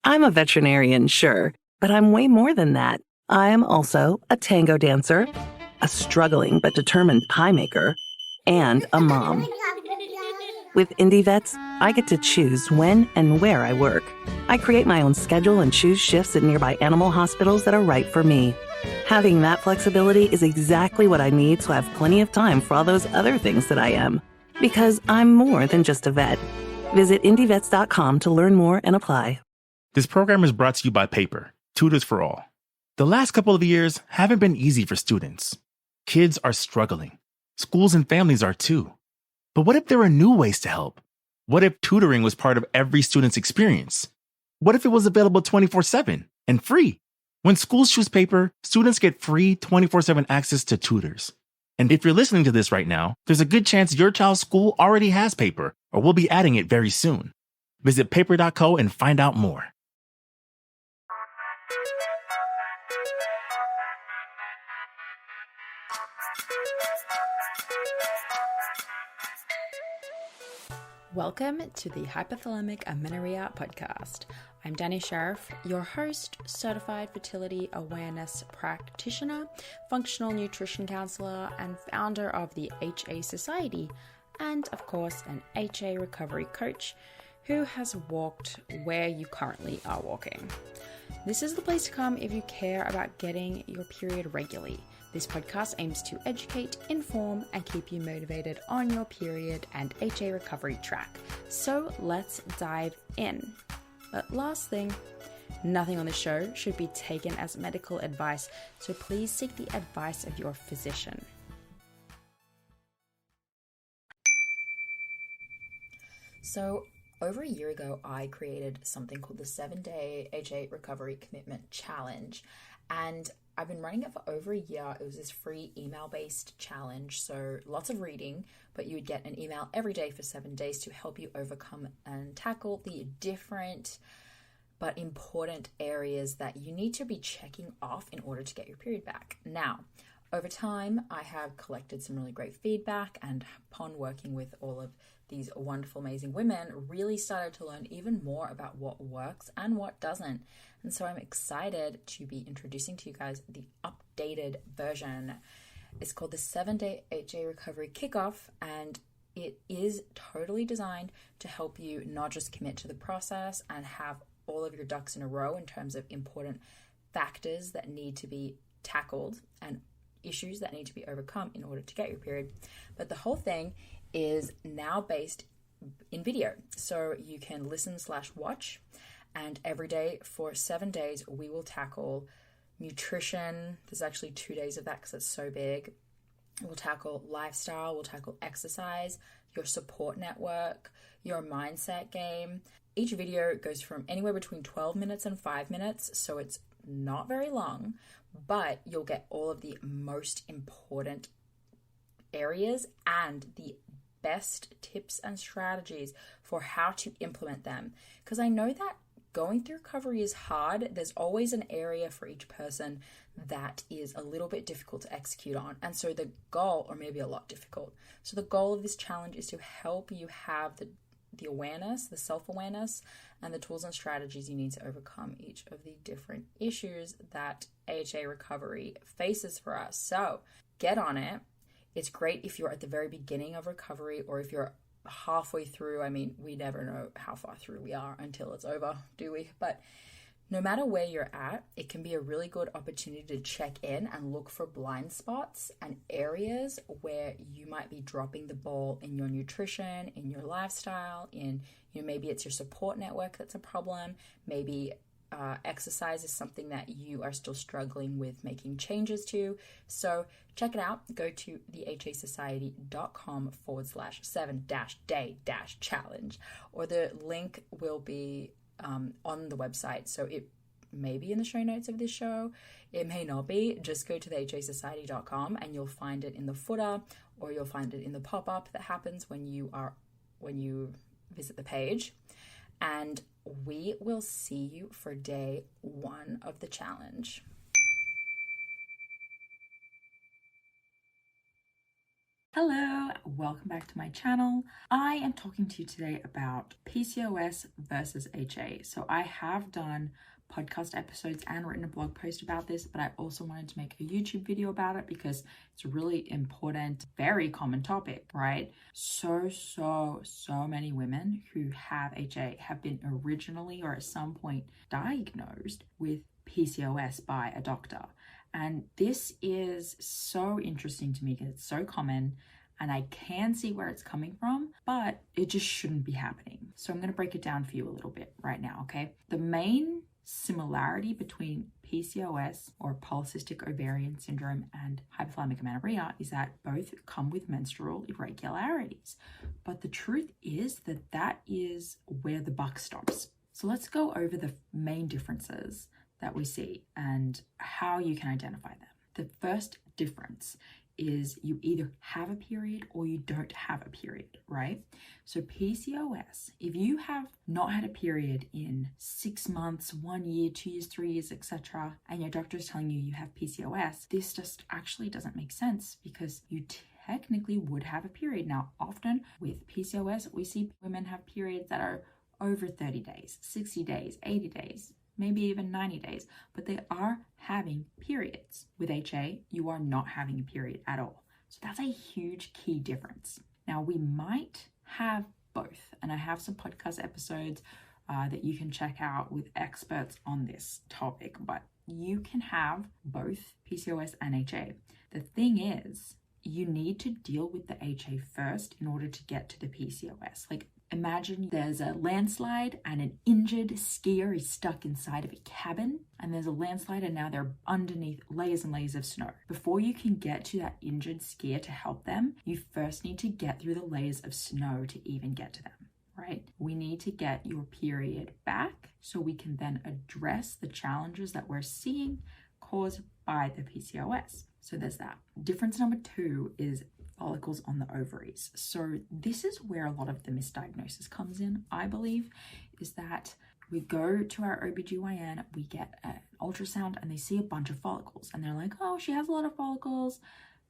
I'm a veterinarian, sure, but I'm way more than that. I am also a tango dancer, a struggling but determined pie maker, and a mom. With Indie Vets, I get to choose when and where I work. I create my own schedule and choose shifts at nearby animal hospitals that are right for me. Having that flexibility is exactly what I need to have plenty of time for all those other things that I am. Because I'm more than just a vet. Visit IndieVets.com to learn more and apply. This program is brought to you by Paper, Tutors for All. The last couple of years haven't been easy for students. Kids are struggling. Schools and families are too. But what if there were new ways to help? What if tutoring was part of every student's experience? What if it was available 24/7 and free? When schools choose Paper, students get free 24/7 access to tutors. And if you're listening to this right now, there's a good chance your child's school already has Paper or will be adding it very soon. Visit paper.co and find out more. Welcome to the Hypothalamic Amenorrhea podcast. I'm Danny Sheriff, your host, certified fertility awareness practitioner, functional nutrition counselor, and founder of the HA Society, and of course, an HA recovery coach who has walked where you currently are walking. This is the place to come if you care about getting your period regularly. This podcast aims to educate, inform, and keep you motivated on your period and HA recovery track. So let's dive in. But last thing, nothing on the show should be taken as medical advice, so please seek the advice of your physician. So over a year ago, I created something called the 7-Day HA Recovery Commitment Challenge, and I've been running it for over a year. It was this free email-based challenge, so lots of reading, but you would get an email every day for 7 days to help you overcome and tackle the different but important areas that you need to be checking off in order to get your period back. Now, over time, I have collected some really great feedback, and upon working with all of these wonderful, amazing women, really started to learn even more about what works and what doesn't. And so I'm excited to be introducing to you guys the updated version. It's called the 7-Day HA Recovery Kickoff, and it is totally designed to help you not just commit to the process and have all of your ducks in a row in terms of important factors that need to be tackled and issues that need to be overcome in order to get your period, but the whole thing is now based in video. So you can listen/watch, and every day for 7 days, we will tackle nutrition. There's actually 2 days of that because it's so big. We'll tackle lifestyle, we'll tackle exercise, your support network, your mindset game. Each video goes from anywhere between 12 minutes and 5 minutes, so it's not very long, but you'll get all of the most important areas and the best tips and strategies for how to implement them. Because I know that going through recovery is hard. There's always an area for each person that is a little bit difficult to execute on. And so the goal, or maybe a lot difficult. So the goal of this challenge is to help you have the awareness, the self-awareness, and the tools and strategies you need to overcome each of the different issues that AHA recovery faces for us. So get on it. It's great if you're at the very beginning of recovery, or if you're halfway through. I mean, we never know how far through we are until it's over, do we? But no matter where you're at, it can be a really good opportunity to check in and look for blind spots and areas where you might be dropping the ball in your nutrition, in your lifestyle, in, maybe it's your support network that's a problem. Maybe exercise is something that you are still struggling with making changes to. So check it out. Go to thehasociety.com/7-day-challenge, or the link will be on the website. So it may be in the show notes of this show. It may not be. Just go to thehasociety.com and you'll find it in the footer, or you'll find it in the pop-up that happens when you visit the page. And we will see you for day 1 of the challenge. Hello, welcome back to my channel. I am talking to you today about PCOS versus HA. So I have done podcast episodes and written a blog post about this, but I also wanted to make a YouTube video about it because it's a really important, very common topic, right? So many women who have HA have been originally or at some point diagnosed with PCOS by a doctor. And this is so interesting to me because it's so common and I can see where it's coming from, but it just shouldn't be happening. So I'm going to break it down for you a little bit right now, okay? The main similarity between PCOS or polycystic ovarian syndrome and hypothalamic amenorrhea is that both come with menstrual irregularities. But the truth is that that is where the buck stops. So let's go over the main differences that we see and how you can identify them. The first difference is you either have a period or you don't have a period, right? So PCOS, if you have not had a period in 6 months, 1 year, 2 years, 3 years, etc., and your doctor is telling you you have PCOS, this just actually doesn't make sense because you technically would have a period. Now, often with PCOS, we see women have periods that are over 30 days, 60 days, 80 days, maybe even 90 days, but they are having periods. With HA, you are not having a period at all. So that's a huge key difference. Now, we might have both, and I have some podcast episodes that you can check out with experts on this topic, but you can have both PCOS and HA. The thing is, you need to deal with the HA first in order to get to the PCOS. Like, imagine there's a landslide and an injured skier is stuck inside of a cabin, and there's a landslide and now they're underneath layers and layers of snow. Before you can get to that injured skier to help them, you first need to get through the layers of snow to even get to them, right? We need to get your period back so we can then address the challenges that we're seeing caused by the PCOS. So there's that. Difference number 2 is follicles on the ovaries. So this is where a lot of the misdiagnosis comes in, I believe, is that we go to our OBGYN, we get an ultrasound and they see a bunch of follicles and they're like, oh, she has a lot of follicles,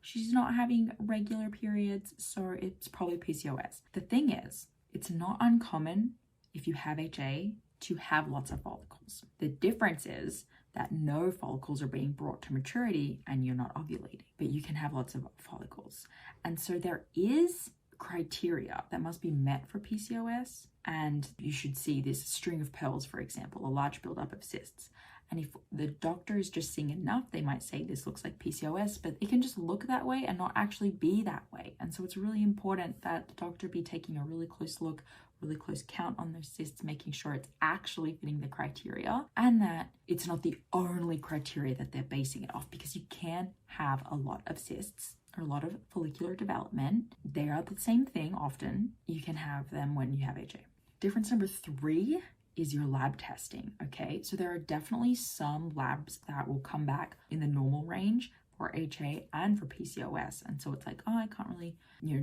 she's not having regular periods, so it's probably PCOS. The thing is, it's not uncommon if you have HA to have lots of follicles. The difference is that no follicles are being brought to maturity and you're not ovulating, but you can have lots of follicles. And so there is criteria that must be met for PCOS, and you should see this string of pearls, for example, a large buildup of cysts. And if the doctor is just seeing enough, they might say this looks like PCOS, but it can just look that way and not actually be that way. And so it's really important that the doctor be taking a really close look, really close count on those cysts, making sure it's actually fitting the criteria and that it's not the only criteria that they're basing it off, because you can have a lot of cysts or a lot of follicular development. They are the same thing often. You can have them when you have HA. Difference number 3 is your lab testing, okay? So there are definitely some labs that will come back in the normal range for HA and for PCOS. And so it's like, oh, I can't really,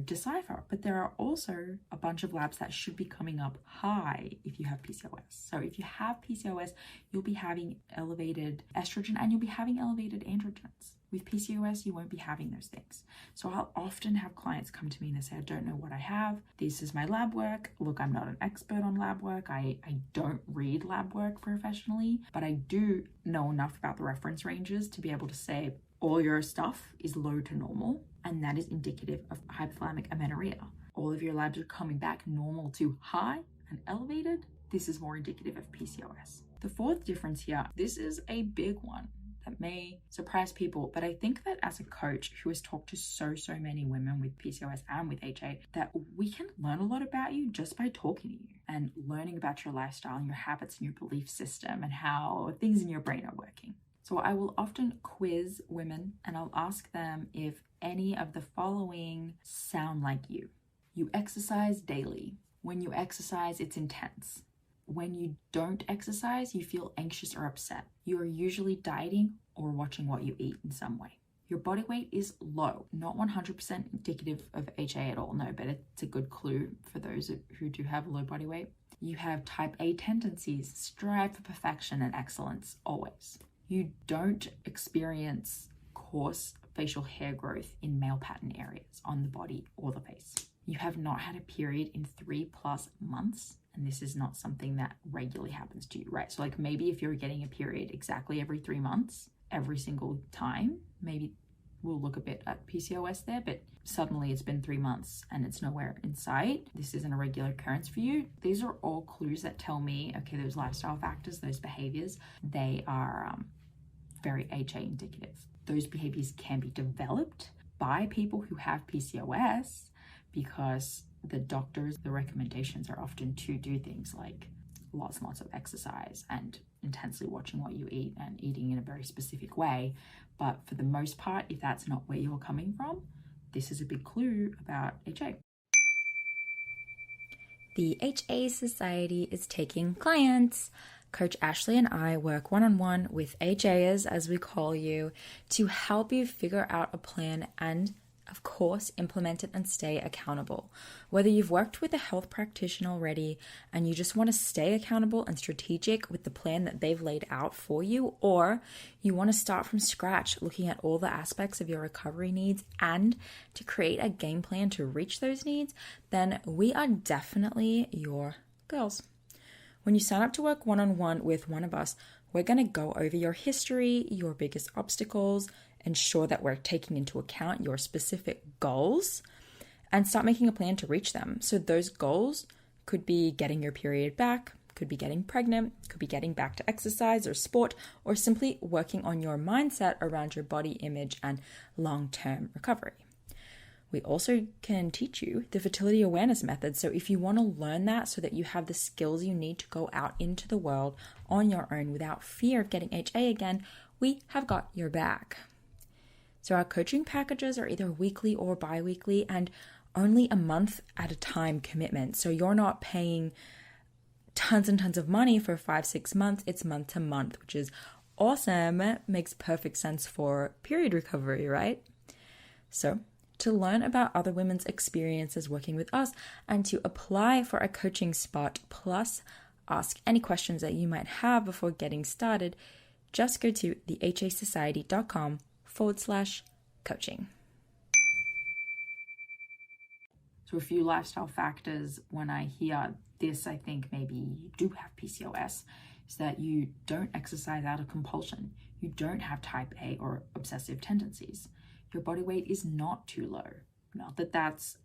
decipher. But there are also a bunch of labs that should be coming up high if you have PCOS. So if you have PCOS, you'll be having elevated estrogen and you'll be having elevated androgens. With PCOS, you won't be having those things. So I'll often have clients come to me and they say, I don't know what I have. This is my lab work. Look, I'm not an expert on lab work. I don't read lab work professionally, but I do know enough about the reference ranges to be able to say all your stuff is low to normal, and that is indicative of hypothalamic amenorrhea. All of your labs are coming back normal to high and elevated. This is more indicative of PCOS. The fourth difference here, this is a big one that may surprise people, but I think that as a coach who has talked to so many women with PCOS and with HA, that we can learn a lot about you just by talking to you and learning about your lifestyle and your habits and your belief system and how things in your brain are working. So I will often quiz women and I'll ask them if any of the following sound like you. You exercise daily. When you exercise, it's intense. When you don't exercise, you feel anxious or upset. You are usually dieting or watching what you eat in some way. Your body weight is low, not 100% indicative of HA at all, no, but it's a good clue for those who do have low body weight. You have type A tendencies, strive for perfection and excellence always. You don't experience coarse facial hair growth in male pattern areas on the body or the face. You have not had a period in 3+ months, and this is not something that regularly happens to you, right? So like maybe if you're getting a period exactly every 3 months, every single time, maybe we'll look a bit at PCOS there, but suddenly it's been 3 months and it's nowhere in sight. This isn't a regular occurrence for you. These are all clues that tell me, okay, those lifestyle factors, those behaviors, they are very HA indicative. Those behaviors can be developed by people who have PCOS because the doctors, the recommendations are often to do things like lots and lots of exercise and intensely watching what you eat and eating in a very specific way. But for the most part, if that's not where you're coming from, this is a big clue about HA. The HA Society is taking clients. Coach Ashley and I work one-on-one with HAers, as we call you, to help you figure out a plan and, of course, implement it and stay accountable. Whether you've worked with a health practitioner already and you just want to stay accountable and strategic with the plan that they've laid out for you, or you want to start from scratch looking at all the aspects of your recovery needs and to create a game plan to reach those needs, then we are definitely your girls. When you sign up to work one-on-one with one of us, we're going to go over your history, your biggest obstacles, ensure that we're taking into account your specific goals, and start making a plan to reach them. So those goals could be getting your period back, could be getting pregnant, could be getting back to exercise or sport, or simply working on your mindset around your body image and long-term recovery. We also can teach you the fertility awareness method. So if you want to learn that so that you have the skills you need to go out into the world on your own without fear of getting HA again, we have got your back. So our coaching packages are either weekly or bi-weekly and only a month at a time commitment. So you're not paying tons and tons of money for 5-6 months. It's month to month, which is awesome. Makes perfect sense for period recovery, right? So to learn about other women's experiences working with us and to apply for a coaching spot, plus ask any questions that you might have before getting started, just go to thehasociety.com/coaching. So a few lifestyle factors when I hear this, I think maybe you do have PCOS, is that you don't exercise out of compulsion. You don't have type A or obsessive tendencies. Your body weight is not too low. Not that that's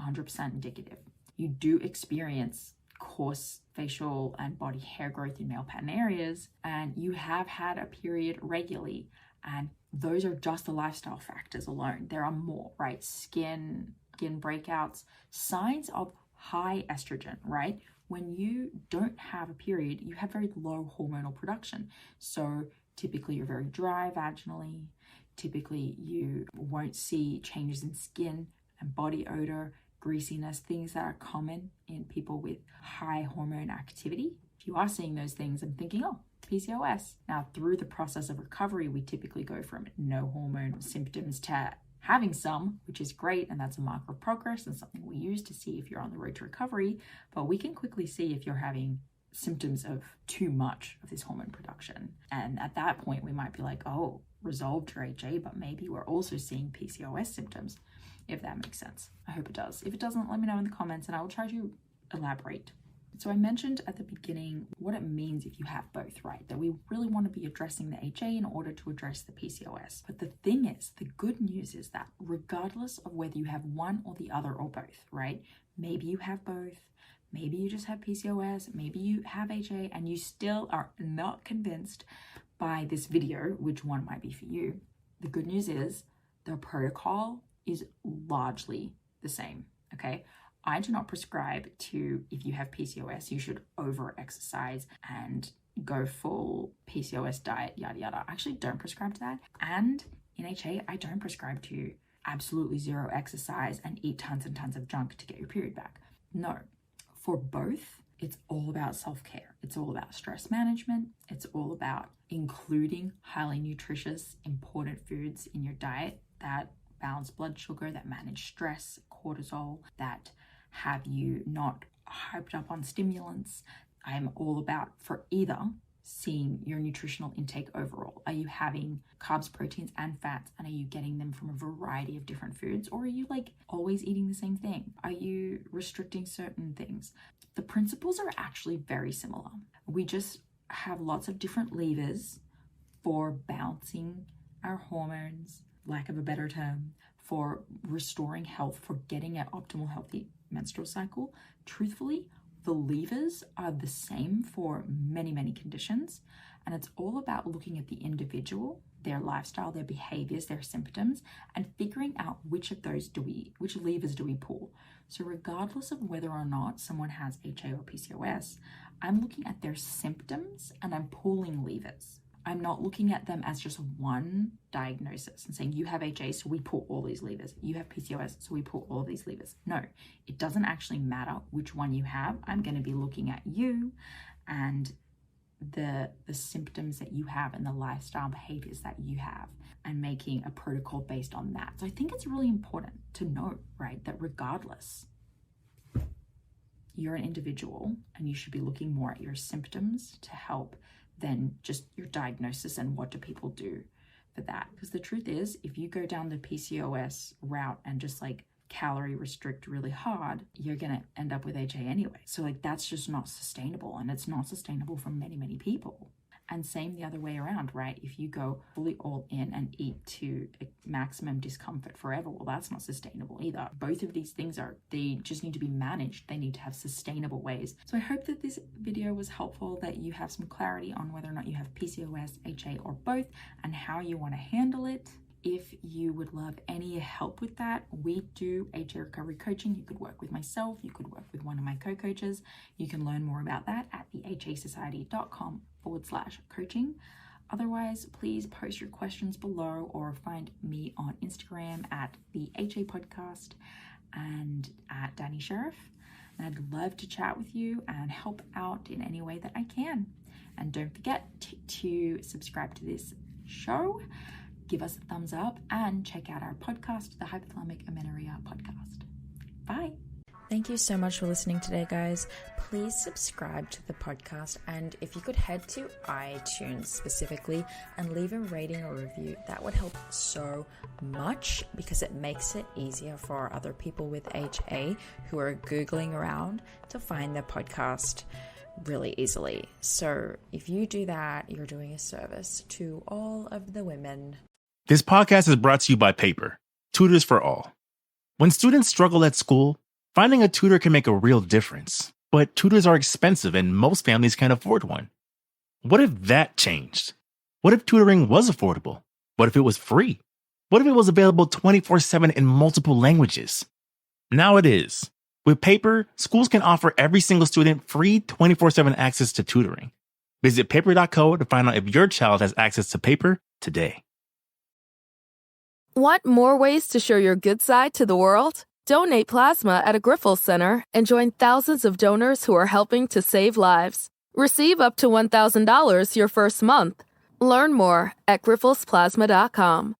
100% indicative. You do experience coarse facial and body hair growth in male pattern areas, and you have had a period regularly. And those are just the lifestyle factors alone. There are more, right? Skin breakouts, signs of high estrogen, right? When you don't have a period, you have very low hormonal production. So typically you're very dry vaginally. Typically you won't see changes in skin and body odor, greasiness, things that are common in people with high hormone activity. If you are seeing those things and thinking, oh, PCOS. Now, through the process of recovery, we typically go from no hormone symptoms to having some, which is great, and that's a marker of progress and something we use to see if you're on the road to recovery. But we can quickly see if you're having symptoms of too much of this hormone production. And at that point, we might be like, oh, resolved your HA, but maybe we're also seeing PCOS symptoms, if that makes sense. I hope it does. If it doesn't, let me know in the comments and I will try to elaborate. So I mentioned at the beginning what it means if you have both, right? That we really want to be addressing the HA in order to address the PCOS. But the thing is, the good news is that regardless of whether you have one or the other or both, right? Maybe you have both, maybe you just have PCOS, maybe you have HA and you still are not convinced by this video, which one might be for you. The good news is the protocol is largely the same, okay? I do not prescribe to, if you have PCOS, you should over-exercise and go full PCOS diet, yada, yada. I actually don't prescribe to that. And in HA, I don't prescribe to absolutely zero exercise and eat tons and tons of junk to get your period back. No, for both, it's all about self-care. It's all about stress management. It's all about including highly nutritious, important foods in your diet that balance blood sugar, that manage stress, cortisol, that have you not hyped up on stimulants. I'm all about for either seeing your nutritional intake overall. Are you having carbs, proteins, and fats, and are you getting them from a variety of different foods, or are you like always eating the same thing? Are you restricting certain things? The principles are actually very similar. We just have lots of different levers for balancing our hormones, lack of a better term, for restoring health, for getting an optimal healthy menstrual cycle. Truthfully, the levers are the same for many, many conditions. And it's all about looking at the individual, their lifestyle, their behaviors, their symptoms, and figuring out which levers do we pull. So regardless of whether or not someone has HA or PCOS, I'm looking at their symptoms and I'm pulling levers. I'm not looking at them as just one diagnosis and saying you have HA, so we pull all these levers. You have PCOS, so we pull all of these levers. No, it doesn't actually matter which one you have. I'm going to be looking at you and the symptoms that you have and the lifestyle behaviors that you have and making a protocol based on that. So I think it's really important to note, right, that regardless, you're an individual and you should be looking more at your symptoms to help than just your diagnosis and what do people do for that. Because the truth is, if you go down the PCOS route and just like calorie restrict really hard, you're gonna end up with HA anyway. So like that's just not sustainable, and it's not sustainable for many, many people. And same the other way around, right? If you go fully all in and eat to maximum discomfort forever, well, that's not sustainable either. Both of these things they just need to be managed. They need to have sustainable ways. So I hope that this video was helpful, that you have some clarity on whether or not you have PCOS, HA, or both, and how you want to handle it. If you would love any help with that, we do HA recovery coaching. You could work with myself. You could work with one of my co-coaches. You can learn more about that at thehasociety.com/coaching. Otherwise, please post your questions below or find me on Instagram at the HA Podcast and at Danny Sheriff. And I'd love to chat with you and help out in any way that I can. And don't forget to subscribe to this show, give us a thumbs up, and check out our podcast, the Hypothalamic Amenorrhea podcast. Bye. Thank you so much for listening today, guys. Please subscribe to the podcast, and if you could head to iTunes specifically and leave a rating or review, that would help so much because it makes it easier for other people with HA who are Googling around to find the podcast really easily. So if you do that, you're doing a service to all of the women. This podcast is brought to you by Paper, Tutors for All. When students struggle at school, finding a tutor can make a real difference. But tutors are expensive and most families can't afford one. What if that changed? What if tutoring was affordable? What if it was free? What if it was available 24/7 in multiple languages? Now it is. With Paper, schools can offer every single student free 24/7 access to tutoring. Visit paper.co to find out if your child has access to Paper today. Want more ways to show your good side to the world? Donate plasma at a Grifols Center and join thousands of donors who are helping to save lives. Receive up to $1,000 your first month. Learn more at grifolsplasma.com.